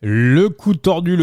Le coup tordu,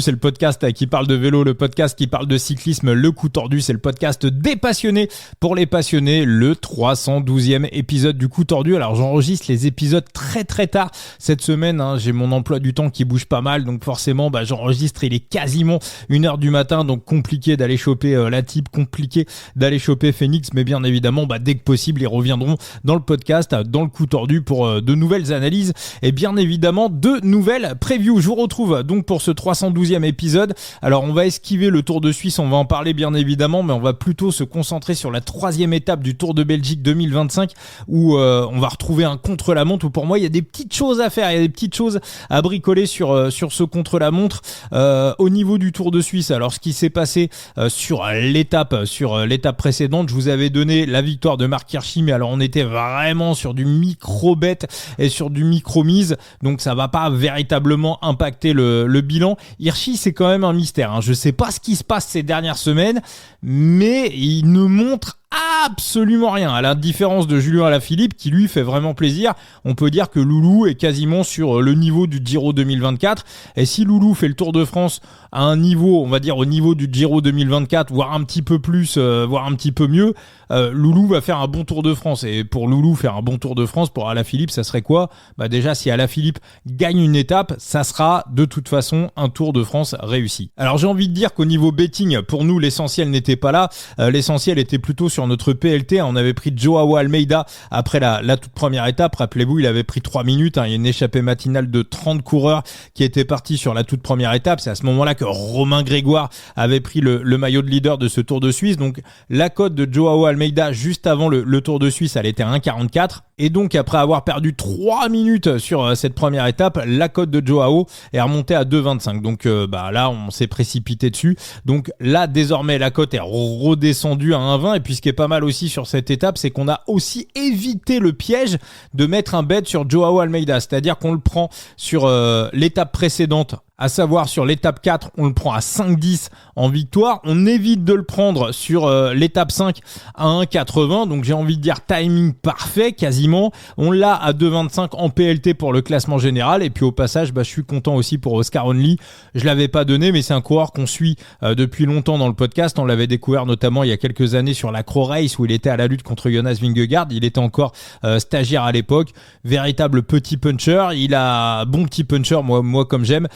c'est le podcast qui parle de vélo, le podcast qui parle de cyclisme. Le coup tordu, c'est le podcast des passionnés pour les passionnés. Le 312e épisode du coup tordu. Alors j'enregistre les épisodes très tard cette semaine. J'ai mon emploi du temps qui bouge pas mal, donc forcément j'enregistre. Il est quasiment 1h du matin, donc compliqué d'aller choper la type, compliqué d'aller choper Phoenix. Mais bien évidemment, dès que possible, ils reviendront dans le podcast, dans le coup tordu pour de nouvelles analyses et bien évidemment de nouvelles previews. Je vous retrouve donc pour ce 312e épisode. Alors on va esquiver le Tour de Suisse, on va en parler bien évidemment, mais on va plutôt se concentrer sur la 3e étape du Tour de Belgique 2025 où on va retrouver un contre-la-montre où pour moi il y a des petites choses à faire, il y a des petites choses à bricoler sur ce contre-la-montre au niveau du Tour de Suisse. Alors ce qui s'est passé sur l'étape précédente, je vous avais donné la victoire de Marc Hirschi, mais alors on était vraiment sur du micro-bet et sur du micro-mise, donc ça va pas véritablement impacter le bilan. Hirschi, c'est quand même un mystère. Je sais pas ce qui se passe ces dernières semaines, mais il ne montre absolument rien. À la différence de Julien Alaphilippe qui lui fait vraiment plaisir, on peut dire que Loulou est quasiment sur le niveau du Giro 2024. Et si Loulou fait le Tour de France à un niveau, on va dire au niveau du Giro 2024, voire un petit peu plus, voire un petit peu mieux, Loulou va faire un bon Tour de France. Et pour Loulou faire un bon Tour de France, pour Alaphilippe, ça serait quoi ? Déjà, si Alaphilippe gagne une étape, ça sera de toute façon un Tour de France réussi. Alors j'ai envie de dire qu'au niveau betting, pour nous, l'essentiel n'était pas là. L'essentiel était plutôt sur notre PLT. On avait pris Joao Almeida après la toute première étape. Rappelez-vous, il avait pris 3 minutes. Il y a une échappée matinale de 30 coureurs qui était partie sur la toute première étape. C'est à ce moment-là que Romain Grégoire avait pris le maillot de leader de ce Tour de Suisse. Donc la cote de Joao Almeida juste avant le Tour de Suisse, elle était à 1,44. Et donc après avoir perdu 3 minutes sur cette première étape, la cote de Joao est remontée à 2,25. Donc là, on s'est précipité dessus. Donc là, désormais, la cote est redescendue à 1,20. Et puis ce qui est pas mal aussi sur cette étape, c'est qu'on a aussi évité le piège de mettre un bet sur Joao Almeida. C'est-à-dire qu'on le prend sur l'étape précédente, à savoir sur l'étape 4, on le prend à 5,10 en victoire. On évite de le prendre sur l'étape 5 à 1,80. Donc j'ai envie de dire timing parfait quasiment. On l'a à 2,25 en PLT pour le classement général. Et puis au passage, je suis content aussi pour Oscar Only. Je l'avais pas donné, mais c'est un coureur qu'on suit depuis longtemps dans le podcast. On l'avait découvert notamment il y a quelques années sur la Crow Race où il était à la lutte contre Jonas Vingegaard. Il était encore stagiaire à l'époque. Véritable petit puncher. Il a bon petit puncher, moi comme j'aime.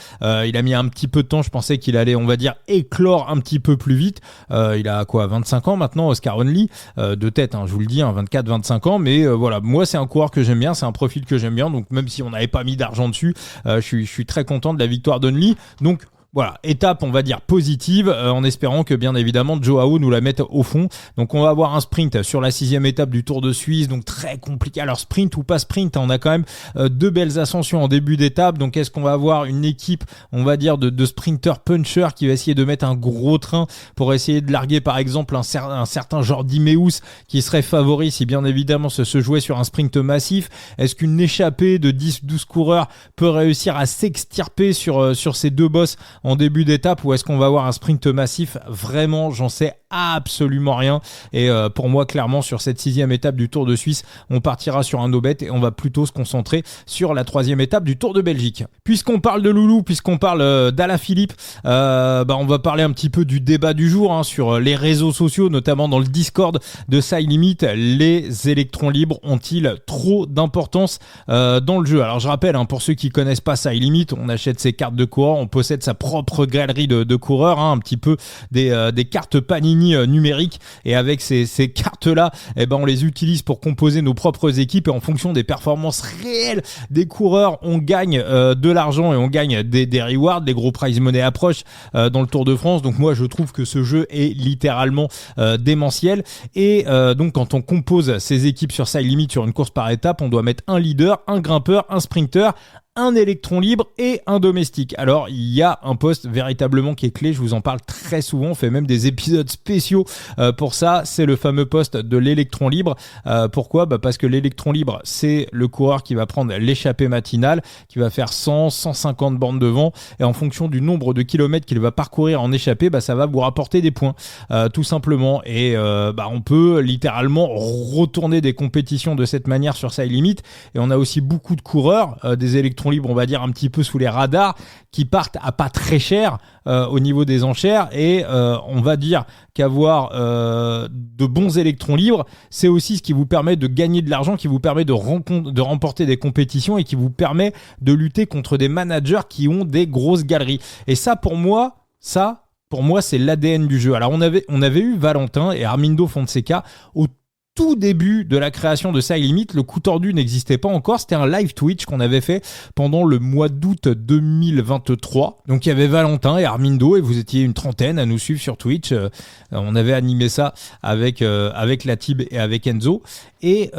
Il a mis un petit peu de temps, je pensais qu'il allait, on va dire, éclore un petit peu plus vite. Il a 25 ans maintenant, Oscar Only, de tête, je vous le dis, 24-25 ans, mais voilà, moi c'est un coureur que j'aime bien, c'est un profil que j'aime bien, donc même si on n'avait pas mis d'argent dessus, je suis très content de la victoire d'Only. Donc voilà, étape on va dire positive en espérant que bien évidemment Joao nous la mette au fond. Donc on va avoir un sprint sur la 6e étape du Tour de Suisse, donc très compliqué. Alors sprint ou pas sprint, on a quand même 2 belles ascensions en début d'étape. Donc est-ce qu'on va avoir une équipe, on va dire de sprinters puncher qui va essayer de mettre un gros train pour essayer de larguer par exemple un certain Jordi Meus qui serait favori si bien évidemment se jouait sur un sprint massif. Est-ce qu'une échappée de 10-12 coureurs peut réussir à s'extirper sur ces 2 bosses en début d'étape, ou est-ce qu'on va avoir un sprint massif? Vraiment, j'en sais absolument rien. Et pour moi, clairement, sur cette 6e étape du Tour de Suisse, on partira sur un no-bet et on va plutôt se concentrer sur la 3e étape du Tour de Belgique. Puisqu'on parle de Loulou, puisqu'on parle d'Alaphilippe, on va parler un petit peu du débat du jour sur les réseaux sociaux, notamment dans le Discord de Side Limit. Les électrons libres ont-ils trop d'importance dans le jeu? Alors je rappelle, pour ceux qui connaissent pas Side Limit, on achète ses cartes de coureurs, on possède sa propre galerie de coureurs, un petit peu des cartes Panini numériques, et avec ces cartes-là, on les utilise pour composer nos propres équipes, et en fonction des performances réelles des coureurs, on gagne de l'argent et on gagne des rewards, des gros prize money approchent dans le Tour de France. Donc moi je trouve que ce jeu est littéralement démentiel, et donc quand on compose ses équipes sur Side Limit sur une course par étape, on doit mettre un leader, un grimpeur, un sprinter, un électron libre et un domestique. Alors il y a un poste véritablement qui est clé, je vous en parle très souvent, on fait même des épisodes spéciaux pour ça, c'est le fameux poste de l'électron libre. Pourquoi ? Parce que l'électron libre, c'est le coureur qui va prendre l'échappée matinale, qui va faire 100-150 bornes devant, et en fonction du nombre de kilomètres qu'il va parcourir en échappée, ça va vous rapporter des points, tout simplement. Et on peut littéralement retourner des compétitions de cette manière sur Side Limit, et on a aussi beaucoup de coureurs, des électrons électrons libres, on va dire un petit peu sous les radars, qui partent à pas très cher au niveau des enchères, et on va dire qu'avoir de bons électrons libres, c'est aussi ce qui vous permet de gagner de l'argent, qui vous permet de remporter des compétitions et qui vous permet de lutter contre des managers qui ont des grosses galeries. Et ça, pour moi, c'est l'ADN du jeu. Alors, on avait eu Valentin et Armindo Fonseca au tout début de la création de Side Limit. Le coup tordu n'existait pas encore. C'était un live Twitch qu'on avait fait pendant le mois d'août 2023. Donc, il y avait Valentin et Armindo et vous étiez une trentaine à nous suivre sur Twitch. On avait animé ça avec la Tib et avec Enzo. Et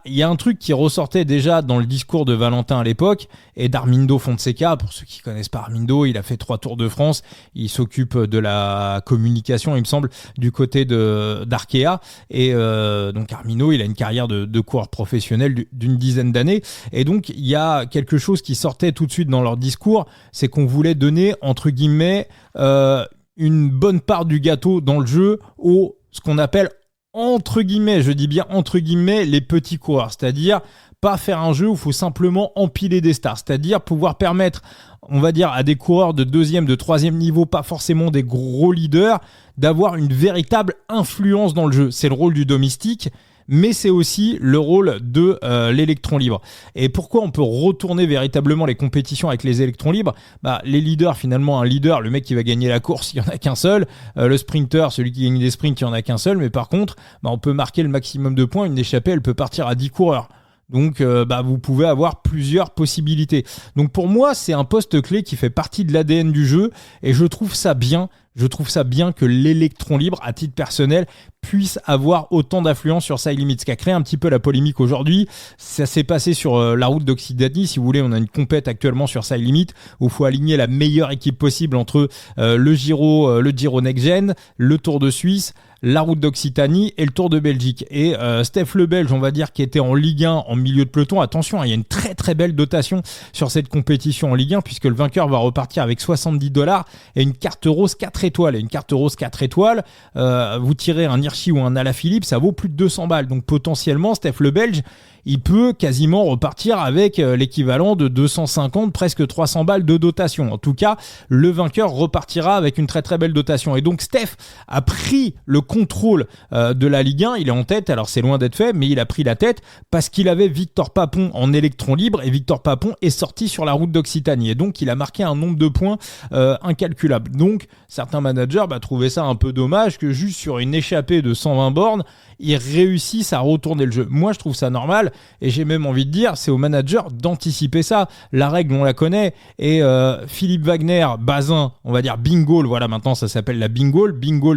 il y a un truc qui ressortait déjà dans le discours de Valentin à l'époque et d'Armindo Fonseca. Pour ceux qui connaissent pas Armindo, il a fait 3 Tours de France. Il s'occupe de la communication, il me semble, du côté d'Arkea. Et donc Armindo, il a une carrière de coureur professionnel d'une dizaine d'années. Et donc, il y a quelque chose qui sortait tout de suite dans leur discours, c'est qu'on voulait donner, entre guillemets, une bonne part du gâteau dans le jeu ce qu'on appelle entre guillemets, je dis bien entre guillemets, les petits coureurs. C'est-à-dire pas faire un jeu où il faut simplement empiler des stars. C'est-à-dire pouvoir permettre, on va dire, à des coureurs de 2e, de 3e niveau, pas forcément des gros leaders, d'avoir une véritable influence dans le jeu. C'est le rôle du domestique, mais c'est aussi le rôle de l'électron libre. Et pourquoi on peut retourner véritablement les compétitions avec les électrons libres ? Les leaders, finalement, un leader, le mec qui va gagner la course, il n'y en a qu'un seul. Le sprinter, celui qui gagne des sprints, il n'y en a qu'un seul. Mais par contre, on peut marquer le maximum de points. Une échappée, elle peut partir à 10 coureurs. Donc, vous pouvez avoir plusieurs possibilités. Donc, pour moi, c'est un poste clé qui fait partie de l'ADN du jeu. Et je trouve ça bien. Je trouve ça bien que l'électron libre, à titre personnel, puisse avoir autant d'influence sur Side Limit. Ce qui a créé un petit peu la polémique aujourd'hui, ça s'est passé sur la route d'Occitanie. Si vous voulez, on a une compète actuellement sur Side Limit où il faut aligner la meilleure équipe possible entre le Giro Next Gen, le Tour de Suisse, la route d'Occitanie et le Tour de Belgique. Et Steph le Belge, on va dire, qui était en Ligue 1 en milieu de peloton. Attention, il y a une très très belle dotation sur cette compétition en Ligue 1 puisque le vainqueur va repartir avec $70 et une carte rose 4 étoiles. Et une carte rose 4 étoiles, vous tirez un Hirschi ou un Alaphilippe, ça vaut plus de 200 balles. Donc potentiellement, Steph le Belge, il peut quasiment repartir avec l'équivalent de 250, presque 300 balles de dotation. En tout cas, le vainqueur repartira avec une très très belle dotation. Et donc Steph a pris le contrôle de la Ligue 1. Il est en tête, alors c'est loin d'être fait, mais il a pris la tête parce qu'il avait Victor Papon en électron libre et Victor Papon est sorti sur la route d'Occitanie. Et donc il a marqué un nombre de points incalculable. Donc certains managers trouvaient ça un peu dommage que juste sur une échappée de 120 bornes, ils réussissent à retourner le jeu. Moi, je trouve ça normal et j'ai même envie de dire, c'est aux managers d'anticiper ça. La règle, on la connaît et Philippe Wagner, Bazin, on va dire Bingo, voilà, maintenant ça s'appelle la Bingo,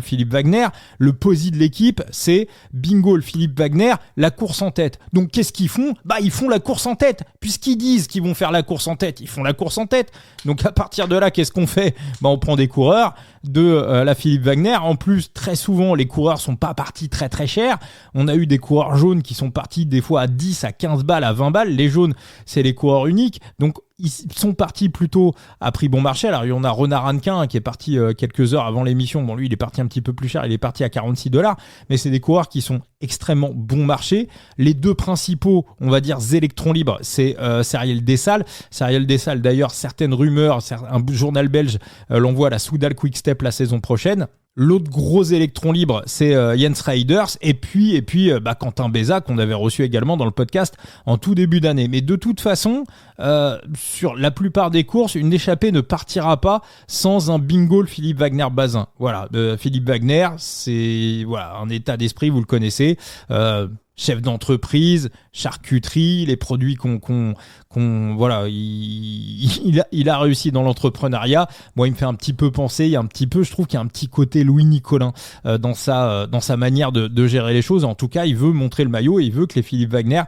Philippe Wagner, le posi de l'équipe, c'est Bingo, Philippe Wagner, la course en tête. Donc, qu'est-ce qu'ils font ? Ils font la course en tête. Puisqu'ils disent qu'ils vont faire la course en tête, ils font la course en tête. Donc, à partir de là, qu'est-ce qu'on fait ? On prend des coureurs de la Philippe Wagner. En plus, très souvent, les coureurs sont pas partis très très cher. On a eu des coureurs jaunes qui sont partis des fois à 10, à 15 balles, à 20 balles. Les jaunes, c'est les coureurs uniques. Donc, ils sont partis plutôt à prix bon marché. Alors, il y en a Renard Hannequin qui est parti quelques heures avant l'émission. Bon, lui, il est parti un petit peu plus cher. Il est parti à $46. Mais c'est des coureurs qui sont extrêmement bon marché. Les deux principaux, on va dire, électrons libres, c'est Cyril Dessal. Cyril Dessal, d'ailleurs, certaines rumeurs, un journal belge l'envoie à la Soudal Quick-Step la saison prochaine. L'autre gros électron libre, c'est Jens Reiders et puis Quentin Béza qu'on avait reçu également dans le podcast en tout début d'année. Mais de toute façon, sur la plupart des courses, une échappée ne partira pas sans un bingo Philippe Wagner Bazin. Voilà, Philippe Wagner, c'est un état d'esprit, vous le connaissez. Chef d'entreprise, charcuterie, les produits il a réussi dans l'entrepreneuriat. Moi, il me fait un petit peu penser, je trouve qu'il y a un petit côté Louis Nicolin dans sa manière de gérer les choses. En tout cas, il veut montrer le maillot et il veut que les Philippe Wagner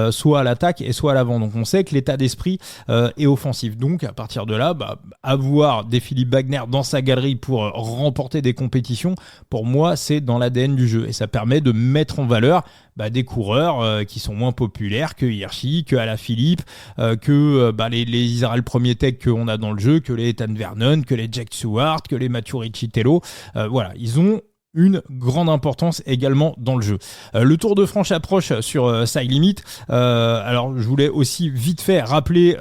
soient à l'attaque et soient à l'avant. Donc, on sait que l'état d'esprit est offensif. Donc, à partir de là, avoir des Philippe Wagner dans sa galerie pour remporter des compétitions, pour moi, c'est dans l'ADN du jeu. Et ça permet de mettre en valeur des coureurs qui sont moins populaires que Hirschi, que Alaphilippe, que les Israël Premier Tech qu'on a dans le jeu, que les Ethan Vernon, que les Jack Stewart, que les Mathieu Riccitello. Ils ont une grande importance également dans le jeu. Le Tour de France approche sur Side Limit. Alors je voulais aussi vite fait rappeler,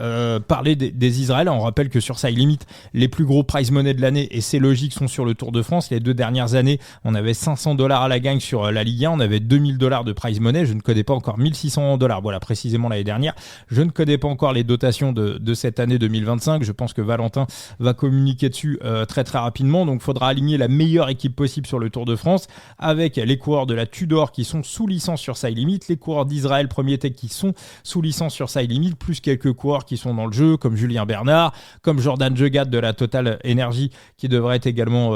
parler des Israéliens. On rappelle que sur Side Limit, les plus gros prize money de l'année, et c'est logique, sont sur le Tour de France. Les 2 dernières années, on avait $500 à la gagne sur la Ligue 1, on avait $2000 de prize money. Je ne connais pas encore $1600, voilà précisément l'année dernière. Je ne connais pas encore les dotations de cette année 2025. Je pense que Valentin va communiquer dessus très très rapidement. Donc il faudra aligner la meilleure équipe possible sur le Tour de France, avec les coureurs de la Tudor qui sont sous licence sur Side Limit, les coureurs d'Israël Premier Tech qui sont sous licence sur Side Limit, plus quelques coureurs qui sont dans le jeu, comme Julien Bernard, comme Jordan Jegat de la Total Energy, qui devrait être également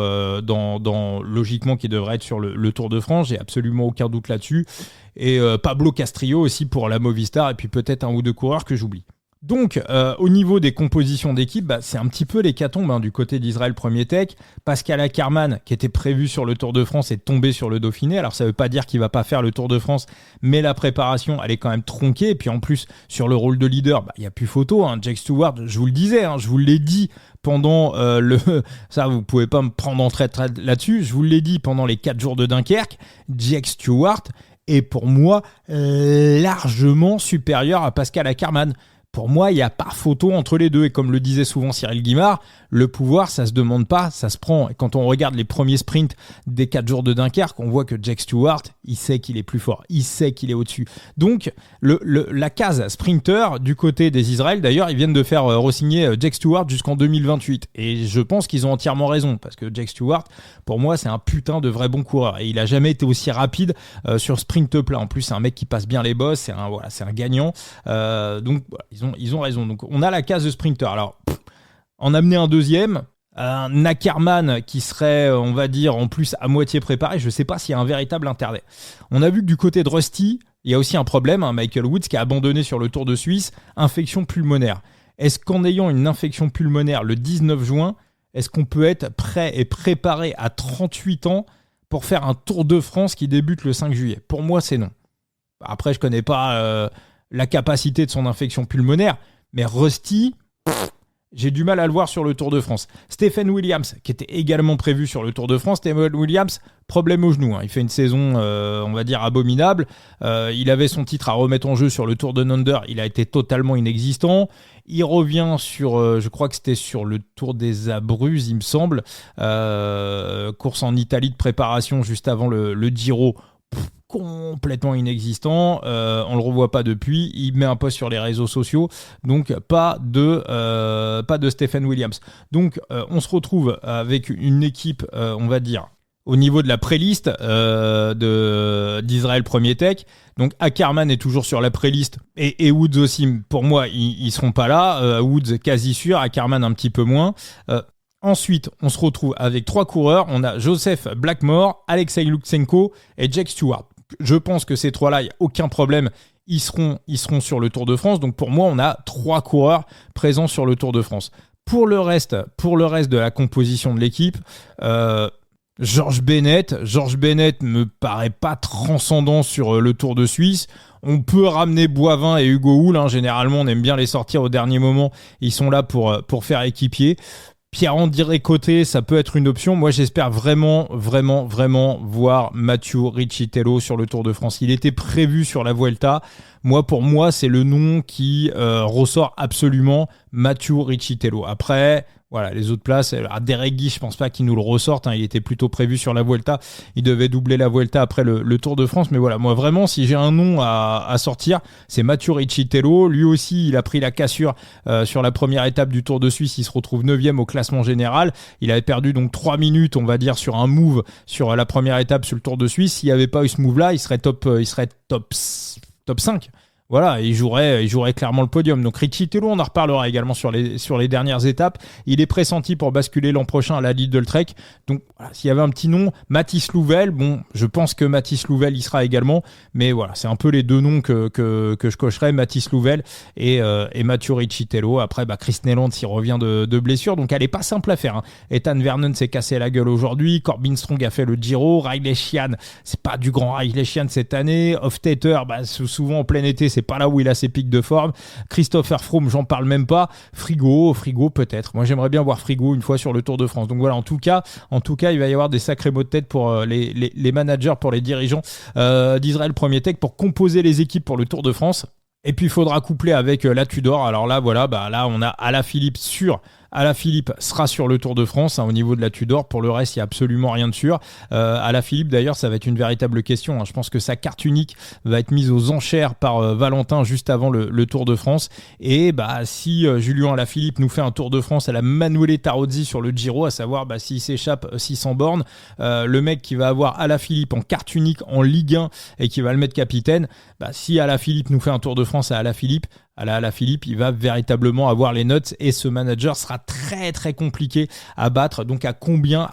logiquement qui devrait être sur le Tour de France. J'ai absolument aucun doute là-dessus. Et Pablo Castrillo aussi pour la Movistar, et puis peut-être un ou deux coureurs que j'oublie. Donc, au niveau des compositions d'équipe, c'est un petit peu l'hécatombe du côté d'Israël Premier Tech. Pascal Ackermann, qui était prévu sur le Tour de France, est tombé sur le Dauphiné. Alors, ça ne veut pas dire qu'il ne va pas faire le Tour de France, mais la préparation, elle est quand même tronquée. Et puis, en plus, sur le rôle de leader, il n'y a plus photo. Jake Stewart, je vous le disais, je vous l'ai dit pendant ça, vous ne pouvez pas me prendre en traite là-dessus. Je vous l'ai dit pendant les 4 jours de Dunkerque. Jake Stewart est pour moi largement supérieur à Pascal Ackermann. Pour moi, il n'y a pas photo entre les deux. Et comme le disait souvent Cyril Guimard, le pouvoir, ça ne se demande pas, ça se prend. Et quand on regarde les premiers sprints des 4 jours de Dunkerque, on voit que Jake Stewart, il sait qu'il est plus fort. Il sait qu'il est au-dessus. Donc, la case sprinter du côté des Israël, d'ailleurs, ils viennent de faire re-signer Jake Stewart jusqu'en 2028. Et je pense qu'ils ont entièrement raison. Parce que Jake Stewart, pour moi, c'est un putain de vrai bon coureur. Et il n'a jamais été aussi rapide sur sprint plat. En plus, c'est un mec qui passe bien les bosses. C'est un gagnant. Donc, ils ont raison. Donc, on a la case de sprinter. Alors, en amener un deuxième, un Ackermann qui serait, on va dire, en plus à moitié préparé, je ne sais pas s'il y a un véritable intérêt. On a vu que du côté de Rusty, il y a aussi un problème. Michael Woods qui a abandonné sur le Tour de Suisse, infection pulmonaire. Est-ce qu'en ayant une infection pulmonaire le 19 juin, est-ce qu'on peut être prêt et préparé à 38 ans pour faire un Tour de France qui débute le 5 juillet ? Pour moi, c'est non. Après, je ne connais pas la capacité de son infection pulmonaire, mais Rusty, j'ai du mal à le voir sur le Tour de France. Stephen Williams, qui était également prévu sur le Tour de France. Stephen Williams, problème au genou. Il fait une saison, on va dire, abominable. Il avait son titre à remettre en jeu sur le Tour de Nonder. Il a été totalement inexistant. Il revient sur, je crois que c'était sur le Tour des Abruzzes, il me semble. Course en Italie de préparation juste avant le Giro. Complètement inexistant, on le revoit pas depuis, il met un post sur les réseaux sociaux, donc pas de Stephen Williams. Donc on se retrouve avec une équipe, on va dire, au niveau de la pré-liste d'Israël Premier Tech. Donc Ackermann est toujours sur la pré-liste et Woods aussi, pour moi, ils seront pas là. Woods quasi sûr, Ackermann un petit peu moins. Ensuite, on se retrouve avec 3 coureurs. On a Joseph Blackmore, Alexei Lutsenko et Jake Stewart. Je pense que ces 3-là, il n'y a aucun problème. Ils seront sur le Tour de France. Donc pour moi, on a 3 coureurs présents sur le Tour de France. Pour le reste de la composition de l'équipe, George Bennett me paraît pas transcendant sur le Tour de Suisse. On peut ramener Boivin et Hugo Hull. Généralement, on aime bien les sortir au dernier moment. Ils sont là pour faire équipier. Pierre-André Côté, ça peut être une option. Moi, j'espère vraiment voir Mathieu Riccitello sur le Tour de France. Il était prévu sur la Vuelta. Pour moi, c'est le nom qui ressort absolument, Mathieu Riccitello. Après, voilà, les autres places, Derek Guy, je pense pas qu'il nous le ressorte. Il était plutôt prévu sur la Vuelta. Il devait doubler la Vuelta après le Tour de France. Mais voilà, moi vraiment, si j'ai un nom à sortir, c'est Mathieu Riccitello. Lui aussi, il a pris la cassure sur la première étape du Tour de Suisse. Il se retrouve 9e au classement général. Il avait perdu donc 3 minutes, on va dire, sur un move sur la première étape sur le Tour de Suisse. S'il n'y avait pas eu ce move-là, il serait top 5. Voilà, il jouerait clairement le podium. Donc Riccitello, on en reparlera également sur les dernières étapes. Il est pressenti pour basculer l'an prochain à la Lidl Trek. Donc voilà, s'il y avait un petit nom, Mathis Louvel, je pense que Mathis Louvel y sera également. Mais voilà, c'est un peu les deux noms que je cocherais, Mathis Louvel et Mathieu Riccitello. Après, Chris Neland s'y revient de blessure. Donc elle n'est pas simple à faire. Ethan Vernon s'est cassé la gueule aujourd'hui. Corbin Strong a fait le Giro. Riley Sheehan, c'est pas du grand Riley Sheehan cette année. Hofstetter, souvent en plein été, c'est pas là où il a ses pics de forme. Christopher Froome, j'en parle même pas. Frigo peut-être. Moi, j'aimerais bien voir Frigo une fois sur le Tour de France. Donc voilà, en tout cas, il va y avoir des sacrés mots de tête pour les managers, pour les dirigeants d'Israël Premier Tech pour composer les équipes pour le Tour de France. Et puis il faudra coupler avec la Tudor. Alors là, voilà, là on a Alaphilippe sûr. Alaphilippe sera sur le Tour de France au niveau de la Tudor. Pour le reste, il n'y a absolument rien de sûr. Alaphilippe, d'ailleurs, ça va être une véritable question. Je pense que sa carte unique va être mise aux enchères par Valentin juste avant le Tour de France. Et si Julien Alaphilippe nous fait un Tour de France à la Manuele Tarozzi sur le Giro, à savoir s'il s'échappe 600 bornes, le mec qui va avoir Alaphilippe en carte unique en Ligue 1 et qui va le mettre capitaine, si Alaphilippe nous fait un Tour de France à Alaphilippe, il va véritablement avoir les notes et ce manager sera très très compliqué à battre. Donc à combien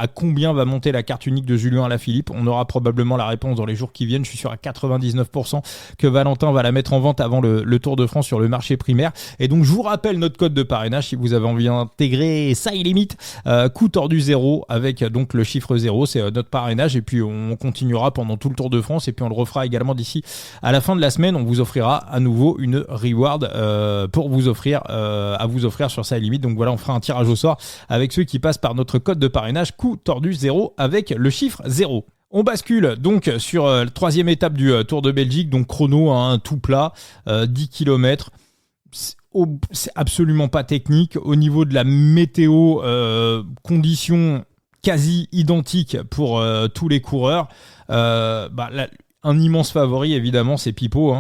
va monter la carte unique de Julien Alaphilippe? On aura probablement la réponse dans les jours qui viennent. Je suis sûr à 99% que Valentin va la mettre en vente avant le Tour de France sur le marché primaire. Et donc je vous rappelle notre code de parrainage si vous avez envie d'intégrer ça limite. Coup tordu 0 avec donc le chiffre 0, c'est notre parrainage et puis on continuera pendant tout le Tour de France et puis on le refera également d'ici à la fin de la semaine. On vous offrira à nouveau une reward pour vous offrir sur sa limite. Donc voilà, on fera un tirage au sort avec ceux qui passent par notre code de parrainage coup tordu 0 avec le chiffre 0. On bascule donc sur la troisième étape du Tour de Belgique, donc chrono tout plat, 10 km. C'est absolument pas technique. Au niveau de la météo, conditions quasi identiques pour tous les coureurs. Un immense favori, évidemment, c'est Pipo,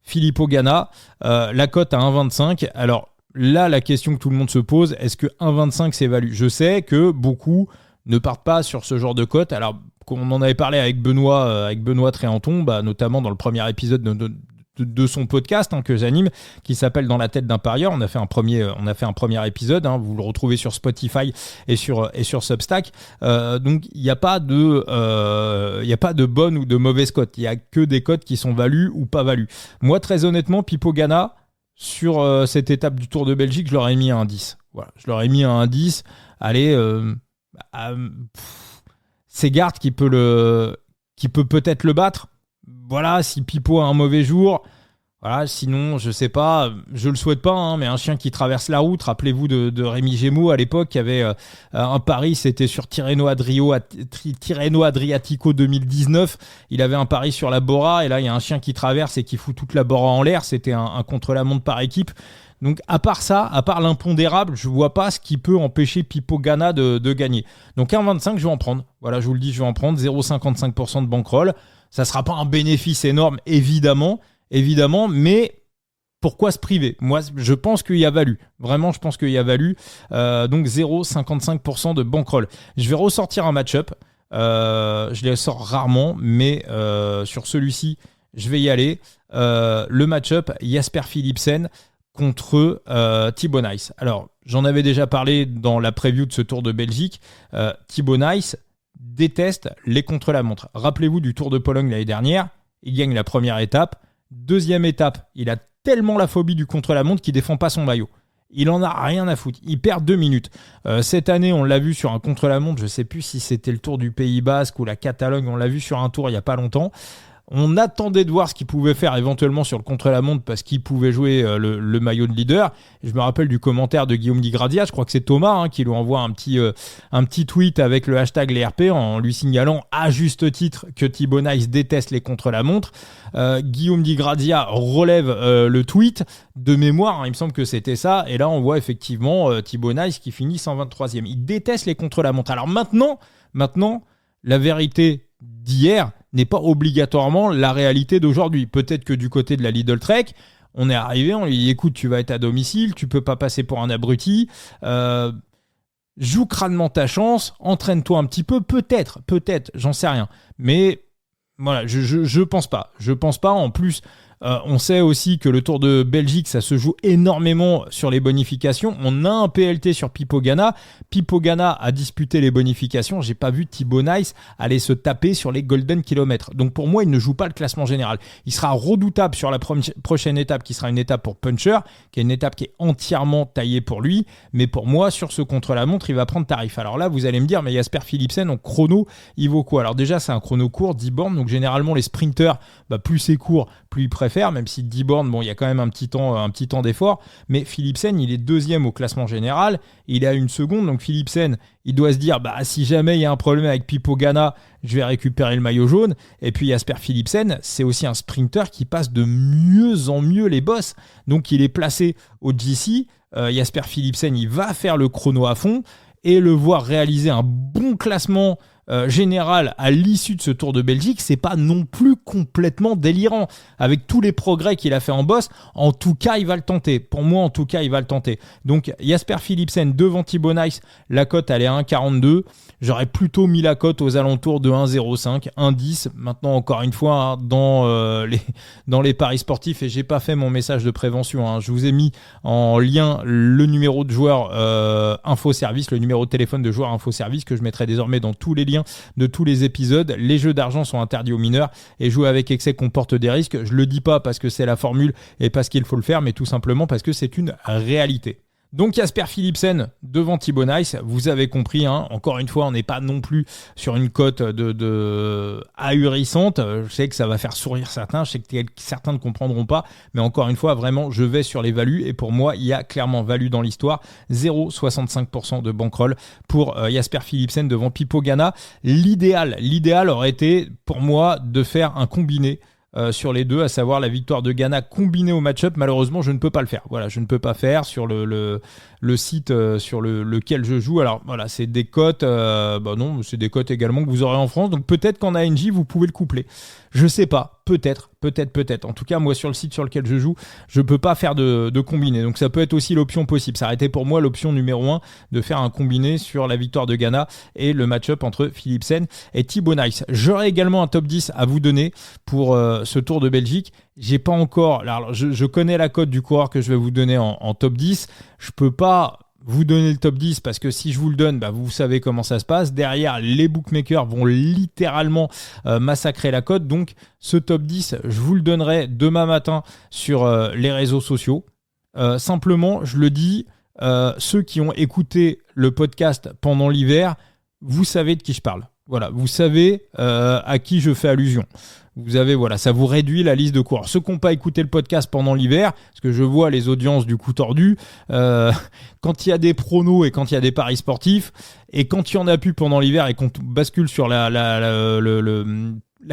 Filippo Ganna, la cote à 1,25. Alors là, la question que tout le monde se pose, est-ce que 1,25 c'est value? Je sais que beaucoup ne partent pas sur ce genre de cote. Alors, on en avait parlé avec Benoît Tréanton, notamment dans le premier épisode de son podcast que j'anime, qui s'appelle Dans la tête d'un parieur. On a fait un premier épisode, vous le retrouvez sur Spotify et sur Substack. Donc il n'y a pas de bonne ou de mauvaise cote. Il n'y a que des cotes qui sont values ou pas values. Moi, très honnêtement, Pipo Ganna, sur cette étape du Tour de Belgique, je l'aurais mis à un 10. Voilà, je l'aurais mis à un 10. Allez, c'est Gart qui peut peut-être le battre. Voilà, si Pipo a un mauvais jour, voilà, sinon, je sais pas, je le souhaite pas, mais un chien qui traverse la route, rappelez-vous de Rémi Gémeaux à l'époque, qui avait un pari, c'était sur Tirreno Adriatico 2019, il avait un pari sur la Bora, et là, il y a un chien qui traverse et qui fout toute la Bora en l'air, c'était un contre-la-montre par équipe. Donc à part ça, à part l'impondérable, je vois pas ce qui peut empêcher Pipo Ganna de gagner. Donc 1,25, je vais en prendre. Voilà, je vous le dis, je vais en prendre 0,55% de bankroll. Ça sera pas un bénéfice énorme, évidemment, mais pourquoi se priver? Moi, je pense qu'il y a value. Vraiment, je pense qu'il y a value. Donc 0,55% de bankroll. Je vais ressortir un match-up. Je les sors rarement, mais sur celui-ci, je vais y aller. Le match-up, Jasper Philipsen contre Thibau Nys. Alors, j'en avais déjà parlé dans la preview de ce Tour de Belgique. Thibau Nys déteste les contre-la-montre. Rappelez-vous du Tour de Pologne l'année dernière, il gagne la première étape. Deuxième étape, il a tellement la phobie du contre-la-montre qu'il ne défend pas son maillot. Il en a rien à foutre. Il perd 2 minutes. Cette année, on l'a vu sur un contre-la-montre. Je ne sais plus si c'était le Tour du Pays Basque ou la Catalogne. On l'a vu sur un tour il n'y a pas longtemps. On attendait de voir ce qu'il pouvait faire éventuellement sur le contre-la-montre parce qu'il pouvait jouer le maillot de leader. Je me rappelle du commentaire de Guillaume Di Grazia, je crois que c'est Thomas qui lui envoie un petit tweet avec le hashtag les RP en lui signalant à juste titre que Thibau Nys déteste les contre-la-montre. Guillaume Di Grazia relève le tweet de mémoire, il me semble que c'était ça. Et là, on voit effectivement Thibau Nys qui finit 123e. Il déteste les contre-la-montre. Alors maintenant, la vérité d'hier n'est pas obligatoirement la réalité d'aujourd'hui. Peut-être que du côté de la Lidl Trek, on est arrivé, on lui dit écoute, tu vas être à domicile, tu peux pas passer pour un abruti, joue crânement ta chance, entraîne-toi un petit peu, peut-être, j'en sais rien. Mais voilà, je pense pas. En plus, on sait aussi que le Tour de Belgique, ça se joue énormément sur les bonifications. On a un PLT sur Pipo Ganna. Pipo Ganna a disputé les bonifications. J'ai pas vu Thibau Nys aller se taper sur les Golden Kilomètres. Donc pour moi, il ne joue pas le classement général. Il sera redoutable sur la prochaine étape, qui sera une étape pour Puncher, qui est une étape qui est entièrement taillée pour lui. Mais pour moi, sur ce contre-la-montre, il va prendre tarif. Alors là, vous allez me dire, mais Jasper Philipsen, en chrono, il vaut quoi? Alors déjà, c'est un chrono court, 10 bornes. Donc généralement, les sprinters, plus c'est court, plus ils préfèrent faire, même si 10 bornes, bon, il y a quand même un petit temps d'effort. Mais Philipsen, il est deuxième au classement général. Il est à 1 seconde. Donc Philipsen, il doit se dire, si jamais il y a un problème avec Pipo Ganna, je vais récupérer le maillot jaune. Et puis Jasper Philipsen, c'est aussi un sprinter qui passe de mieux en mieux les bosses. Donc il est placé au GC. Jasper Philipsen, il va faire le chrono à fond et le voir réaliser un bon classement général à l'issue de ce Tour de Belgique, c'est pas non plus complètement délirant. Avec tous les progrès qu'il a fait en boss, en tout cas, il va le tenter. Pour moi, en tout cas, il va le tenter. Donc, Jasper Philipsen devant Thibau Nys, la cote, elle est à 1,42. J'aurais plutôt mis la cote aux alentours de 1,05, 1,10. Maintenant, encore une fois, dans les paris sportifs, et j'ai pas fait mon message de prévention. Je vous ai mis en lien le numéro de joueur InfoService, le numéro de téléphone de joueur InfoService que je mettrai désormais dans tous les liens de tous les épisodes. Les jeux d'argent sont interdits aux mineurs et jouer avec excès comporte des risques. Je le dis pas parce que c'est la formule et parce qu'il faut le faire, mais tout simplement parce que c'est une réalité. Donc Jasper Philipsen devant Thibau Nys, vous avez compris, encore une fois, on n'est pas non plus sur une cote de ahurissante. Je sais que ça va faire sourire certains, je sais que certains ne comprendront pas, mais encore une fois, vraiment, je vais sur les values et pour moi, il y a clairement value dans l'histoire. 0,65% de bankroll pour Jasper Philipsen devant Pipo Ganna. L'idéal aurait été pour moi de faire un combiné sur les deux, à savoir la victoire de Ganna combinée au match-up. Malheureusement, je ne peux pas le faire. Voilà, je ne peux pas faire sur le site sur lequel je joue. Alors voilà, c'est des cotes, non, c'est des cotes également que vous aurez en France. Donc peut-être qu'en ANJ, vous pouvez le coupler. Je sais pas, peut-être. En tout cas, moi, sur le site sur lequel je joue, je peux pas faire de combiné. Donc ça peut être aussi l'option possible. Ça aurait été pour moi l'option numéro 1 de faire un combiné sur la victoire de Ganna et le match-up entre Philipsen et Thibau Nys. J'aurai également un top 10 à vous donner pour ce Tour de Belgique. J'ai pas encore... Alors, je connais la cote du coureur que je vais vous donner en top 10. Je peux pas vous donner le top 10 parce que si je vous le donne, vous savez comment ça se passe. Derrière, les bookmakers vont littéralement massacrer la cote. Donc, ce top 10, je vous le donnerai demain matin sur les réseaux sociaux. Simplement, je le dis, ceux qui ont écouté le podcast pendant l'hiver, vous savez de qui je parle. Voilà, vous savez à qui je fais allusion. Vous avez, ça vous réduit la liste de coureurs. Ceux qui n'ont pas écouté le podcast pendant l'hiver, parce que je vois les audiences du coup tordu, quand il y a des pronos et quand il y a des paris sportifs, et quand il y en a plus pendant l'hiver et qu'on bascule sur la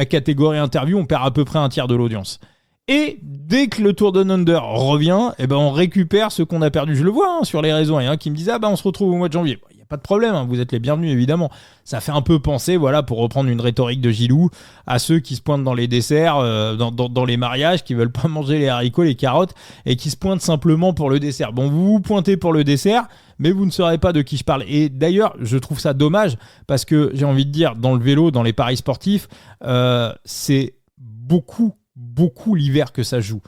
catégorie interview, on perd à peu près un tiers de l'audience. Et dès que le Tour Down Under revient, on récupère ce qu'on a perdu. Je le vois sur les réseaux, qui me disent on se retrouve au mois de janvier. Il n'y a pas de problème, vous êtes les bienvenus évidemment. Ça fait un peu penser, pour reprendre une rhétorique de Gilou, à ceux qui se pointent dans les desserts, dans les mariages, qui veulent pas manger les haricots, les carottes, et qui se pointent simplement pour le dessert. Bon, vous vous pointez pour le dessert, mais vous ne saurez pas de qui je parle. Et d'ailleurs, je trouve ça dommage, parce que j'ai envie de dire, dans le vélo, dans les paris sportifs, c'est beaucoup l'hiver que ça joue.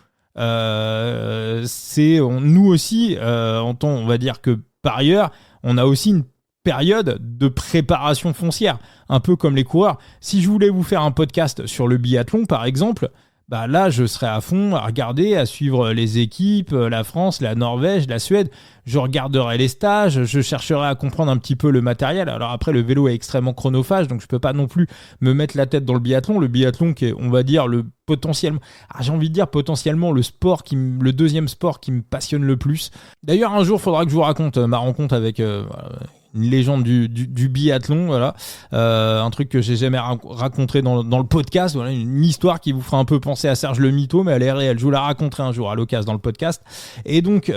Nous aussi, on va dire que par ailleurs, on a aussi une période de préparation foncière, un peu comme les coureurs. Si je voulais vous faire un podcast sur le biathlon, par exemple, là, je serais à fond à regarder, à suivre les équipes, la France, la Norvège, la Suède. Je regarderai les stages, je chercherai à comprendre un petit peu le matériel. Alors après, le vélo est extrêmement chronophage, donc je peux pas non plus me mettre la tête dans le biathlon. Le biathlon qui est, on va dire, potentiellement le deuxième sport qui me passionne le plus. D'ailleurs, un jour, il faudra que je vous raconte ma rencontre avec une légende du biathlon, voilà. Un truc que j'ai jamais raconté dans le podcast, voilà, une histoire qui vous fera un peu penser à Serge le Mito, mais elle est réelle. Je vous la raconterai un jour à l'occasion dans le podcast. Et donc, j'ai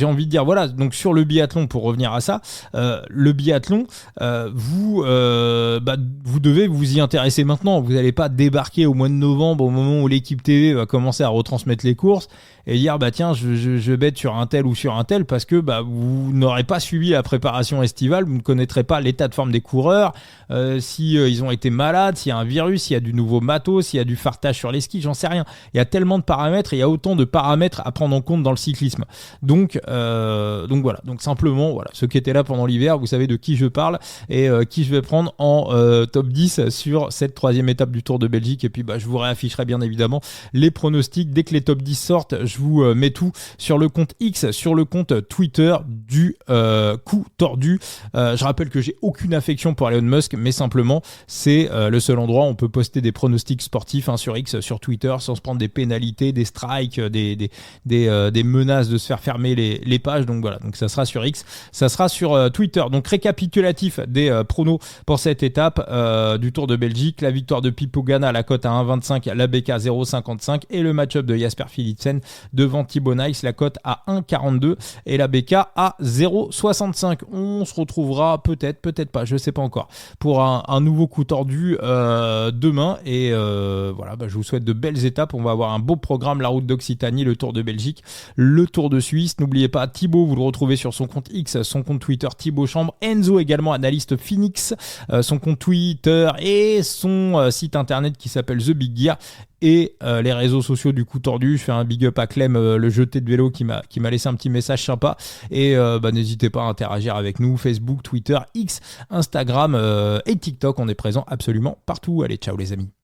envie de dire, voilà, donc sur le biathlon, pour revenir à ça, le biathlon, vous devez vous y intéresser maintenant. Vous n'allez pas débarquer au mois de novembre, au moment où l'équipe TV va commencer à retransmettre les courses, et dire tiens, je bête sur un tel ou sur un tel, parce que vous n'aurez pas suivi la préparation estivale, vous ne connaîtrez pas l'état de forme des coureurs, si ils ont été malades, s'il y a un virus, s'il y a du nouveau matos, s'il y a du fartage sur les skis, j'en sais rien. Il y a tellement de paramètres, et il y a autant de paramètres à prendre en compte dans le cyclisme. Donc voilà, donc simplement, voilà, ceux qui étaient là pendant l'hiver, vous savez de qui je parle et qui je vais prendre en top 10 sur cette troisième étape du Tour de Belgique. Et puis je vous réafficherai bien évidemment les pronostics dès que les top 10 sortent. je vous mets tout sur le compte X, sur le compte Twitter du coup tordu. Je rappelle que j'ai aucune affection pour Elon Musk, mais simplement c'est le seul endroit où on peut poster des pronostics sportifs sur X, sur Twitter, sans se prendre des pénalités, des strikes, des menaces de se faire fermer les pages. Donc voilà, donc ça sera sur X, ça sera sur Twitter. Donc récapitulatif des pronos pour cette étape du Tour de Belgique. La victoire de Pipo Ganna, la cote à 1,25, la BK 0,55 et le match-up de Jasper Philipsen devant Thibaut Nice, la cote à 1,42 et la BK à 0,65. On se retrouvera peut-être pas, je sais pas encore, pour un nouveau coup tordu demain. Et voilà, je vous souhaite de belles étapes. On va avoir un beau programme, la route d'Occitanie, le Tour de Belgique, le Tour de Suisse. N'oubliez pas, Thibaut, vous le retrouvez sur son compte X, son compte Twitter Thibaut Chambre. Enzo également, analyste Phoenix, son compte Twitter et son site internet qui s'appelle The Big Gear. Et les réseaux sociaux du coup tordu. Je fais un big up à Clem, le jeté de vélo, qui m'a laissé un petit message sympa. Et n'hésitez pas à interagir avec nous, Facebook, Twitter, X, Instagram et TikTok. On est présent absolument partout. Allez, ciao les amis.